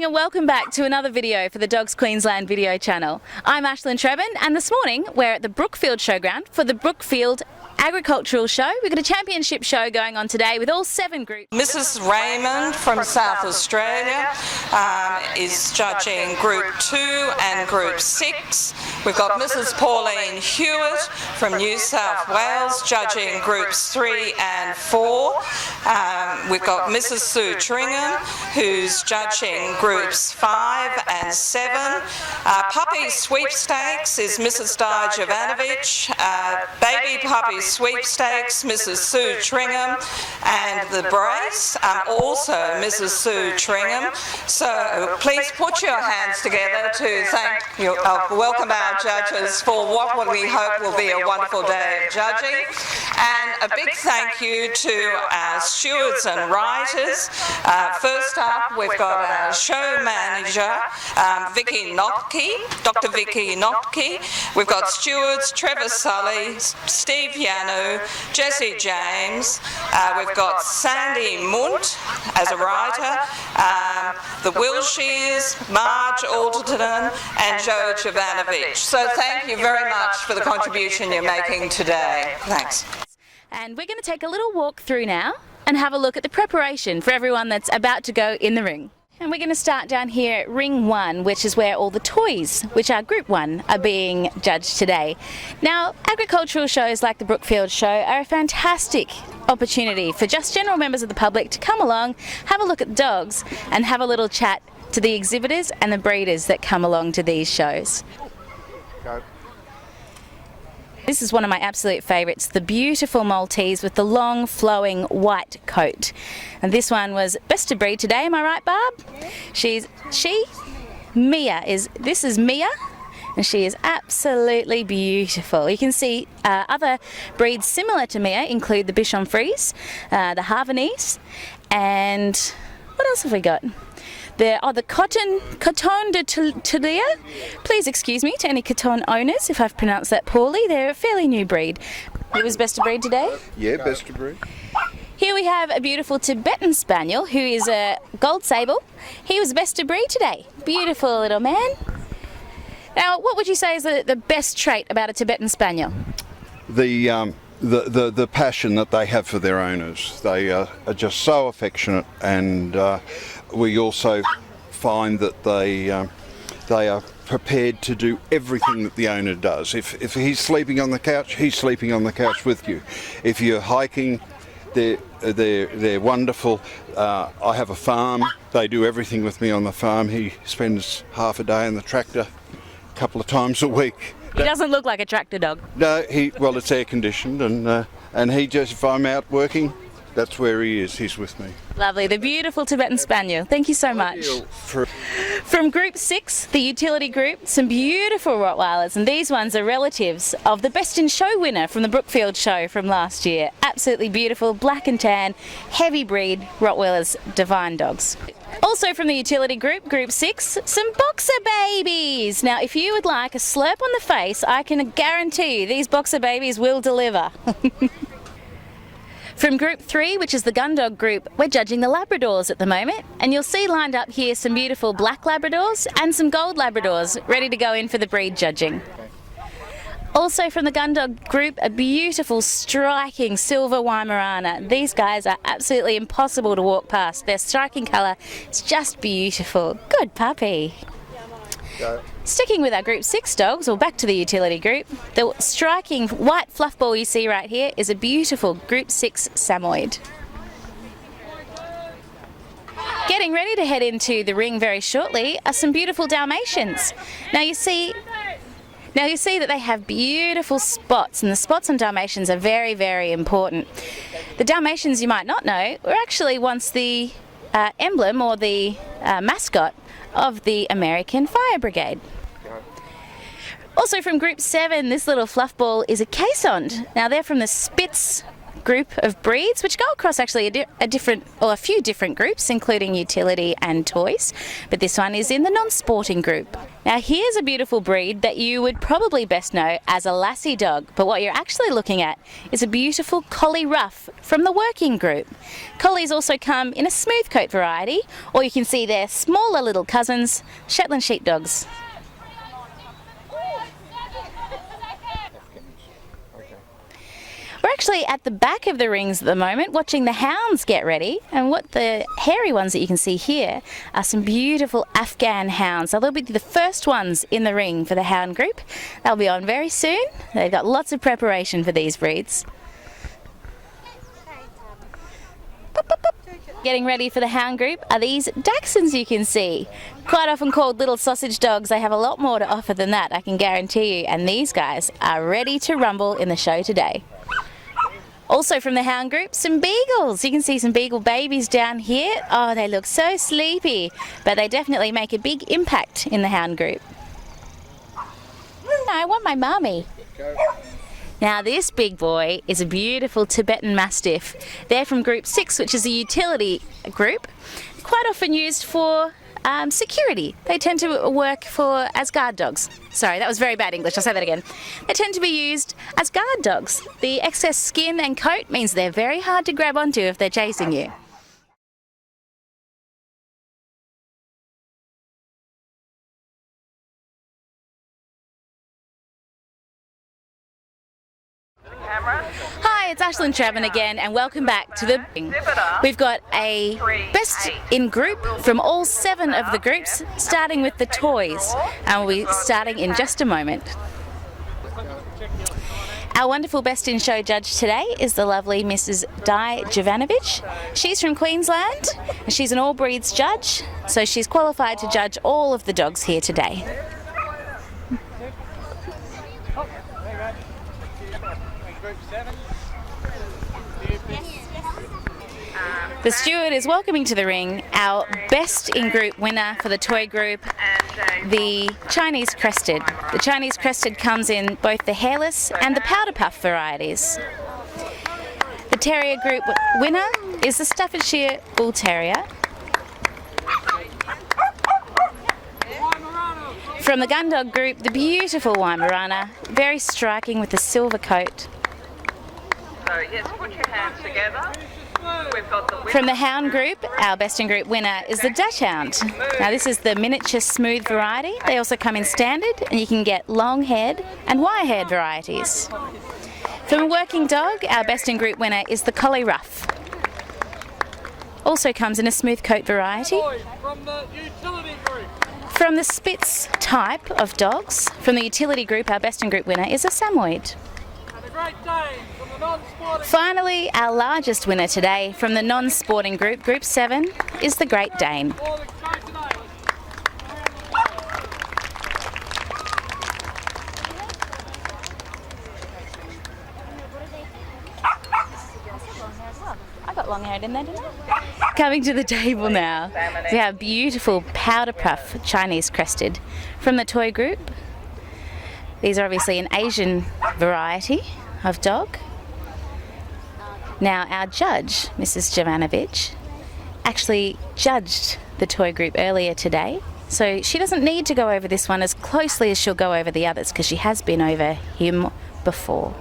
and welcome back to another video for the Dogs Queensland video channel. I'm Trebbin, and this morning we're at the Brookfield Showground for the Brookfield Agricultural Show. We've got a championship show going on today with all 7 groups. Mrs. Raymond from South Australia is judging Group 2 and Group 6. We've got Mrs. Pauline Hewitt from New South Wales judging Groups 3 and 4. We've got Mrs. Sue Tringham who's judging Groups 5 and 7. Puppy Sweepstakes is Mrs. Di Jovanovic. Baby Puppy Sweepstakes, Mrs. Sue Tringham, and the brace, also Mrs. Sue Tringham. So please put your hands together to thank you, welcome our judges for what we hope will be a wonderful day of judging. And a big thank you to our stewards and writers. First up, we've got our show manager, Vicky Notke, Dr. Vicky Notke. We've got stewards, Trevor Sully, Steve Yanu, Jesse James. We've got Sandy Munt as a writer, the Wilshires, Marge Alderton, and Joe Jovanovic. So thank you very much for the contribution you're making today. Thanks. And we're going to take a little walk through now and have a look at the preparation for everyone that's about to go in the ring. And we're going to start down here at Ring 1, which is where all the toys, which are Group 1, are being judged today. Now, agricultural shows like the Brookfield Show are a fantastic opportunity for just general members of the public to come along, have a look at the dogs, and have a little chat to the exhibitors and the breeders that come along to these shows. Go. This is one of my absolute favourites, the beautiful Maltese with the long flowing white coat. And this one was best of breed today, am I right, Barb? This is Mia, and she is absolutely beautiful. You can see other breeds similar to Mia include the Bichon Frise, the Havanese, and what else have we got? The Coton de Tulia. Please excuse me to any Coton owners if I've pronounced that poorly. They're a fairly new breed. It was best of breed today? Yeah, best of breed. Here we have a beautiful Tibetan Spaniel who is a gold sable. He was best of breed today. Beautiful little man. Now, what would you say is the best trait about a Tibetan Spaniel? The passion that they have for their owners. They are just so affectionate, and we also find that they are prepared to do everything that the owner does. If he's sleeping on the couch, he's sleeping on the couch with you. If you're hiking, they're wonderful. I have a farm. They do everything with me on the farm. He spends half a day in the tractor a couple of times a week. He doesn't look like a tractor dog. No, it's air conditioned, and he just, if I'm out working, that's where he is. He's with me. Lovely, the beautiful Tibetan Spaniel. Thank you so much. From Group 6, the utility group, some beautiful Rottweilers, and these ones are relatives of the Best in Show winner from the Brookfield Show from last year. Absolutely beautiful, black and tan, heavy breed Rottweilers, divine dogs. Also from the utility group, Group 6, some boxer babies. Now, if you would like a slurp on the face, I can guarantee you these boxer babies will deliver. From Group 3, which is the gun dog group, we're judging the Labradors at the moment, and you'll see lined up here some beautiful black Labradors and some gold Labradors ready to go in for the breed judging. Also from the gun dog group, a beautiful striking silver Weimaraner. These guys are absolutely impossible to walk past. Their striking colour is just beautiful. Good puppy. Go. Sticking with our Group 6 dogs, or back to the utility group, the striking white fluff ball you see right here is a beautiful Group 6 Samoyed. Getting ready to head into the ring very shortly are some beautiful Dalmatians. Now you see that they have beautiful spots, and the spots on Dalmatians are very, very important. The Dalmatians, you might not know, were actually once the emblem or the mascot of the American Fire Brigade. Also from Group 7, this little fluff ball is a caissoned. Now they're from the Spitz group of breeds, which go across actually a few different groups, including utility and toys, but this one is in the non-sporting group. Now here's a beautiful breed that you would probably best know as a lassie dog, but what you're actually looking at is a beautiful collie rough from the working group. Collies also come in a smooth coat variety, or you can see their smaller little cousins, Shetland sheepdogs. We're actually at the back of the rings at the moment watching the hounds get ready, and what the hairy ones that you can see here are some beautiful Afghan hounds. So they'll be the first ones in the ring for the hound group. They'll be on very soon. They've got lots of preparation for these breeds. Getting ready for the hound group are these Dachshunds you can see. Quite often called little sausage dogs. They have a lot more to offer than that, I can guarantee you, and these guys are ready to rumble in the show today. Also from the hound group, some beagles. You can see some beagle babies down here. Oh, they look so sleepy, but they definitely make a big impact in the hound group. I want my mummy. Now this big boy is a beautiful Tibetan Mastiff. They're from group 6, which is a utility group, quite often used for security. They tend to work as guard dogs. Sorry, that was very bad English, I'll say that again. They tend to be used as guard dogs. The excess skin and coat means they're very hard to grab onto if they're chasing you. Hi, it's Ashlyn Trebbin again, and welcome back to the ring. We've got a best in group from all 7 of the groups, starting with the toys, and we'll be starting in just a moment. Our wonderful best in show judge today is the lovely Mrs. Di Jovanovic. She's from Queensland, and she's an all breeds judge, so she's qualified to judge all of the dogs here today. The steward is welcoming to the ring our best in group winner for the toy group, the Chinese Crested. The Chinese Crested comes in both the hairless and the powder puff varieties. The terrier group winner is the Staffordshire Bull Terrier. From the gun dog group, the beautiful Weimaraner, very striking with the silver coat. So yes, put your hands together. We've got the From the hound group, our best in group winner is the Dachshund. Now this is the miniature smooth variety. They also come in standard, and you can get long-haired and wire-haired varieties. From a working dog, our best in group winner is the Collie Rough. Also comes in a smooth coat variety. From the Spitz type of dogs, from the utility group, our best in group winner is a Samoyed. Finally, our largest winner today from the non-sporting group, Group 7, is the Great Dane. I got long hair, didn't I? Coming to the table now, we have beautiful powder puff Chinese Crested from the toy group. These are obviously an Asian variety of dog. Now our judge, Mrs. Jovanovic, actually judged the toy group earlier today, so she doesn't need to go over this one as closely as she'll go over the others because she has been over him before.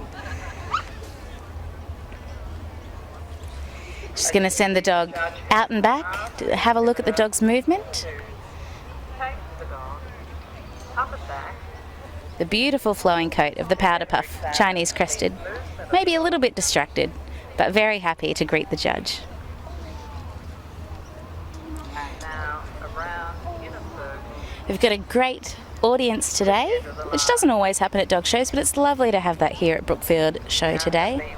She's going to send the dog out and back to have a look at the dog's movement. The beautiful flowing coat of the powder puff Chinese Crested, maybe a little bit distracted, but very happy to greet the judge. We've got a great audience today, which doesn't always happen at dog shows, but it's lovely to have that here at Brookfield show today.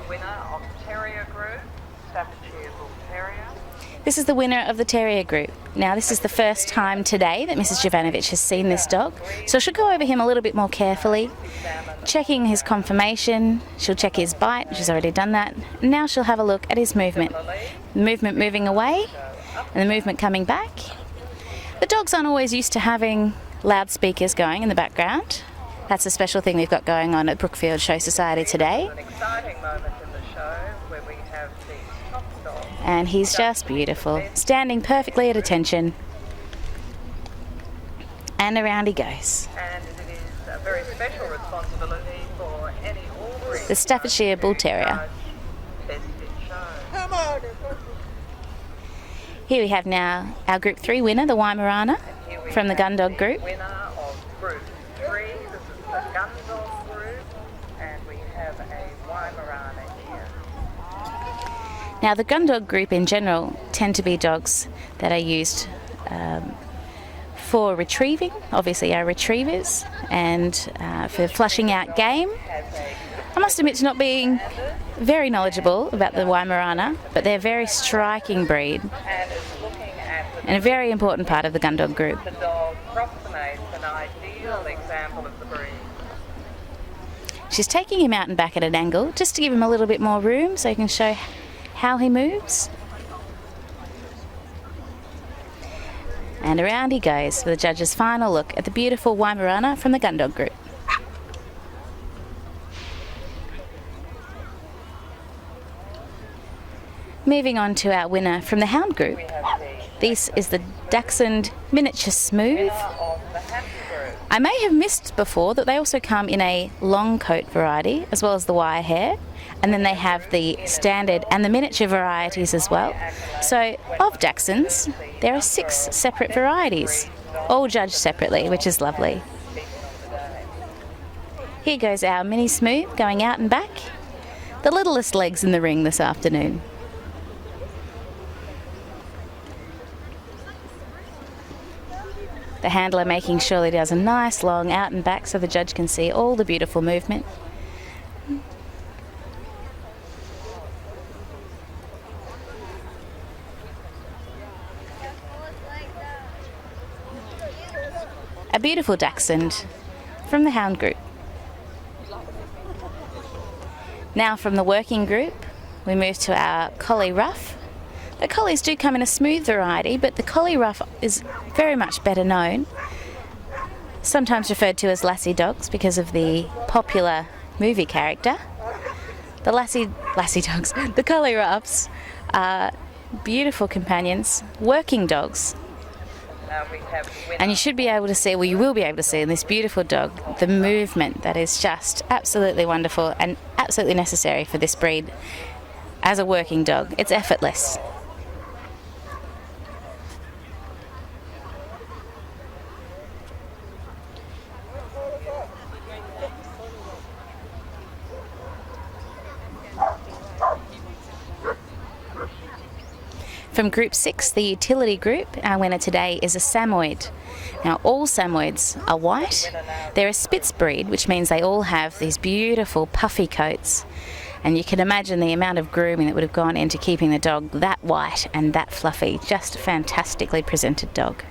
This is the winner of the terrier group. Now this is the first time today that Mrs. Jovanovic has seen this dog, so she'll go over him a little bit more carefully, checking his conformation. She'll check his bite, she's already done that. Now she'll have a look at his movement. The movement moving away and the movement coming back. The dogs aren't always used to having loudspeakers going in the background. That's a special thing we've got going on at Brookfield Show Society today. An exciting moment in the show where we And he's just beautiful, standing perfectly at attention. And around he goes. And it is a very special responsibility for any Albury The Staffordshire Bull Terrier. Best in Show. Here we have now our Group 3 winner, the Weimaraner, Here we from the have Gundog Group. Winner of Group 3. This is the Gundog Group, and we have a Weimaraner here. Now the Gundog Group in general tend to be dogs that are used for retrieving, obviously our retrievers, and for flushing out game. I must admit to not being very knowledgeable about the Weimaraner, but they're a very striking breed And is looking at and a very important part of the Gundog Group. the dog approximates an ideal example of the breed. She's taking him out and back at an angle just to give him a little bit more room so he can show how he moves. And around he goes for the judge's final look at the beautiful Weimaraner from the Gundog Group. Moving on to our winner from the Hound Group. We have the This is the Dachshund Miniature Smooth. of the Hampshire Group. I may have missed before that they also come in a long coat variety as well as the wire hair, and then they have the standard and the miniature varieties as well. So of Dachshunds, there are 6 separate varieties, all judged separately, which is lovely. Here goes our Mini Smooth going out and back. The littlest legs in the ring this afternoon. The handler making sure he does a nice long out and back so the judge can see all the beautiful movement. A beautiful Dachshund from the Hound Group. Now from the working group, we move to our Collie Rough. The collies do come in a smooth variety, but the Collie Rough is very much better known, sometimes referred to as lassie dogs because of the popular movie character. The lassie dogs, the Collie Roughs are beautiful companions, working dogs. Now we have the winner. And you should be able to see, well, you will be able to see in this beautiful dog, the movement that is just absolutely wonderful and absolutely necessary for this breed as a working dog. It's effortless. From Group 6, the utility group, our winner today is a Samoyed. Now, all Samoyeds are white. They're a Spitz breed, which means they all have these beautiful puffy coats. And you can imagine the amount of grooming that would have gone into keeping the dog that white and that fluffy. Just a fantastically presented dog.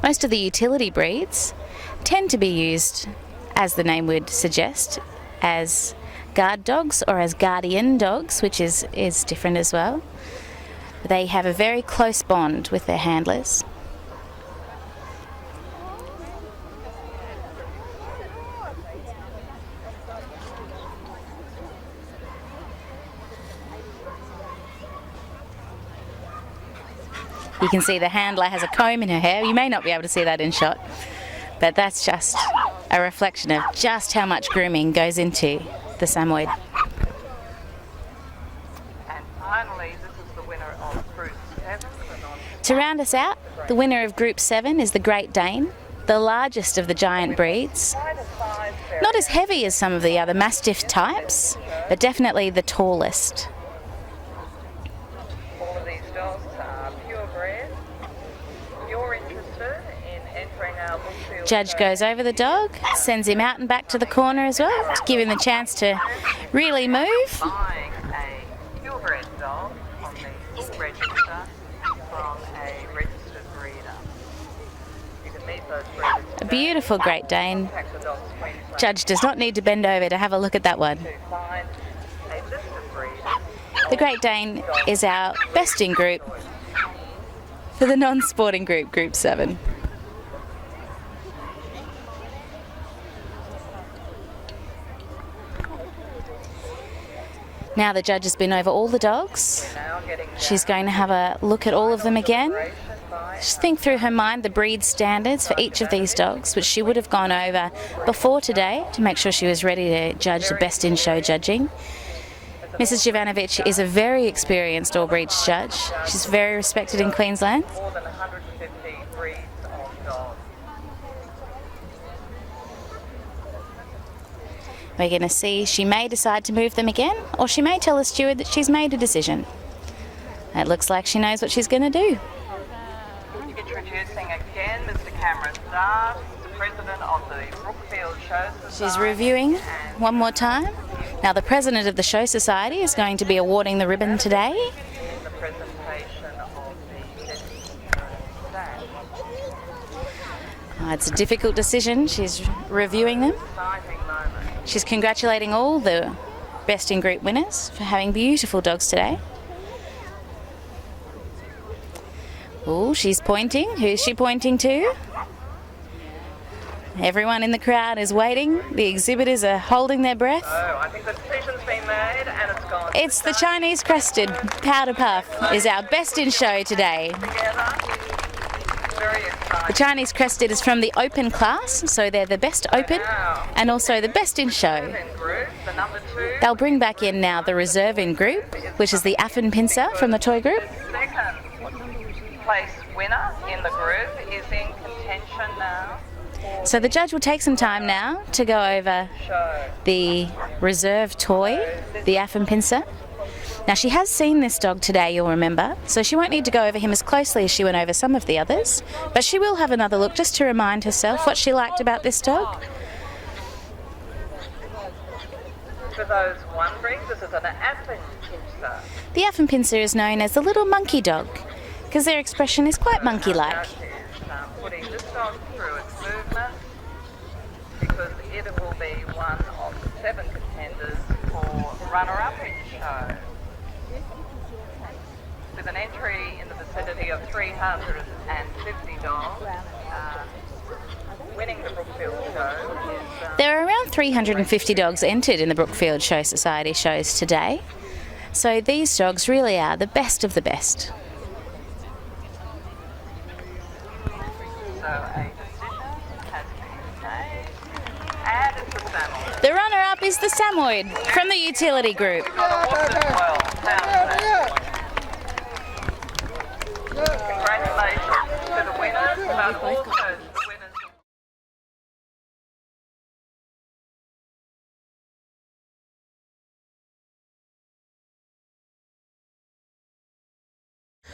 Most of the utility breeds tend to be used, as the name would suggest, as guard dogs or as guardian dogs, which is different as well. They have a very close bond with their handlers. You can see the handler has a comb in her hair. You may not be able to see that in shot, but that's just a reflection of just how much grooming goes into the Samoyed. And finally, this is the winner of Group 7. To round us out, the winner of Group 7 is the Great Dane, the largest of the giant breeds. Not as heavy as some of the other Mastiff types, but definitely the tallest. All of these dogs are purebred. If you're interested in entering our Brookfield Judge goes over the dog, sends him out and back to the corner as well, to give him the chance to really move. buying a purebred dog on the full register from a registered breeder. You can meet those breeders A beautiful Great Dane. contact the dog's Queensland Judge does not need to bend over to have a look at that one. to find a list of breeders. The Great Dane is our best in group for the non-sporting group, Group 7. Now the judge has been over all the dogs. Now getting She's going to have a look at all of them again. Just think through her mind the breed standards for each of these dogs, which she would have gone over before today to make sure she was ready to judge the best in show judging. Mrs. Jovanovic is a very experienced all breeds judge. She's very respected in Queensland. more than 150 breeds of dogs. We're going to see, she may decide to move them again, or she may tell the steward that she's made a decision. It looks like she knows what she's going to do. Introducing again Mr. Cameron Dart, the President of the Brookfield Show Society. She's reviewing one more time. Now the President of the Show Society is going to be awarding the ribbon today. The presentation of the Best in Show Stand. It's a difficult decision. She's reviewing them. Exciting moment. She's congratulating all the Best in Group winners for having beautiful dogs today. Oh, she's pointing. Who's she pointing to? Everyone in the crowd is waiting. The exhibitors are holding their breath. So I think the decision's been made and it's gone. It's the Chinese crested powder puff is our best in show today. Together. Very The exciting. Chinese crested is from the open class, so they're the best open and also the best in show. In group, the number 2. They'll bring back in now the reserve in group, which is the Affin Pincer from the toy group. Second place winner in the group is in contention now. So the judge will take some time now to go over Show. the reserve toy, the Affin Pincer. Now she has seen this dog today, you'll remember, so she won't need to go over him as closely as she went over some of the others, but she will have another look just to remind herself what she liked about this dog. For those wondering, this is an Affin Pincer. The Affin Pincer is known as the little monkey dog, because their expression is quite monkey-like. Judge is putting this dog through its movement because it will be one of 7 contenders for runner-up in show. With an entry in the vicinity of 350 dogs, winning the Brookfield show is There are around 350 dogs entered in the Brookfield Show Society shows today, so these dogs really are the best of the best. so a decision has been made, and it's the Samoyed. The runner-up is the Samoyed from the utility group. Got a horse as well, Samoyed. Congratulations to the winners, but also to the winners.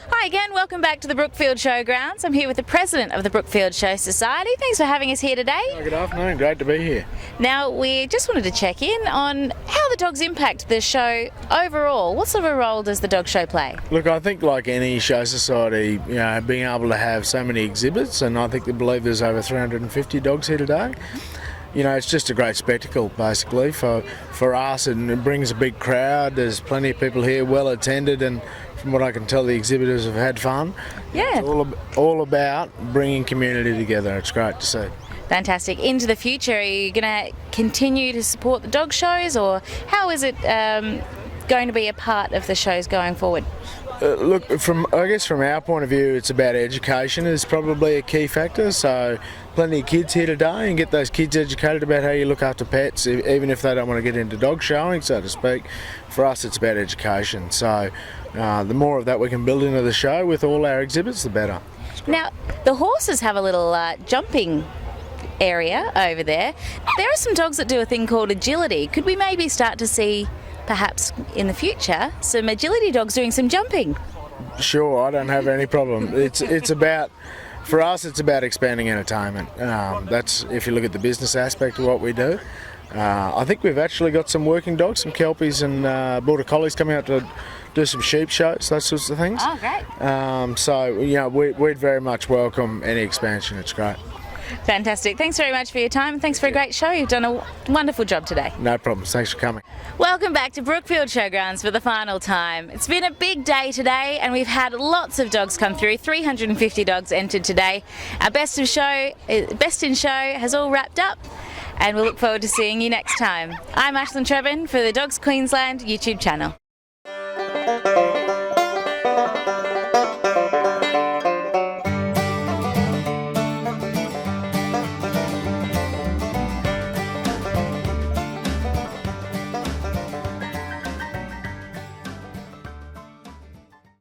Hi again, welcome back to the Brookfield Showgrounds. I'm here with the President of the Brookfield Show Society. Thanks for having us here today. Good afternoon, great to be here. Now, we just wanted to check in on how the dogs impact the show overall. What sort of a role does the dog show play? Look, I think like any show society, being able to have so many exhibits, and I think they believe there's over 350 dogs here today. It's just a great spectacle, basically, for us, and it brings a big crowd. There's plenty of people here, well attended, and from what I can tell, the exhibitors have had fun. Yeah. It's all about bringing community together. It's great to see. Fantastic. Into the future, are you going to continue to support the dog shows, or how is it going to be a part of the shows going forward? Look, from our point of view, it's about education is probably a key factor. So plenty of kids here today, and get those kids educated about how you look after pets, even if they don't want to get into dog showing, so to speak. For us, it's about education. So the more of that we can build into the show with all our exhibits, the better. Now, the horses have a little jumping area over there. There are some dogs that do a thing called agility. Could we maybe start to see, perhaps in the future, some agility dogs doing some jumping? Sure, I don't have any problem. It's about, for us, it's about expanding entertainment. That's, if you look at the business aspect of what we do. I think we've actually got some working dogs, some Kelpies and Border Collies coming out to do some sheep shows, those sorts of things. Oh, great. So, we'd very much welcome any expansion. It's great. Fantastic. Thanks very much for your time, and thanks for a great show. You've done a wonderful job today. No problems. Thanks for coming. Welcome back to Brookfield Showgrounds for the final time. It's been a big day today, and we've had lots of dogs come through. 350 dogs entered today. Our best in show has all wrapped up, and we'll look forward to seeing you next time. I'm Ashlyn Trebbin for the Dogs Queensland YouTube channel.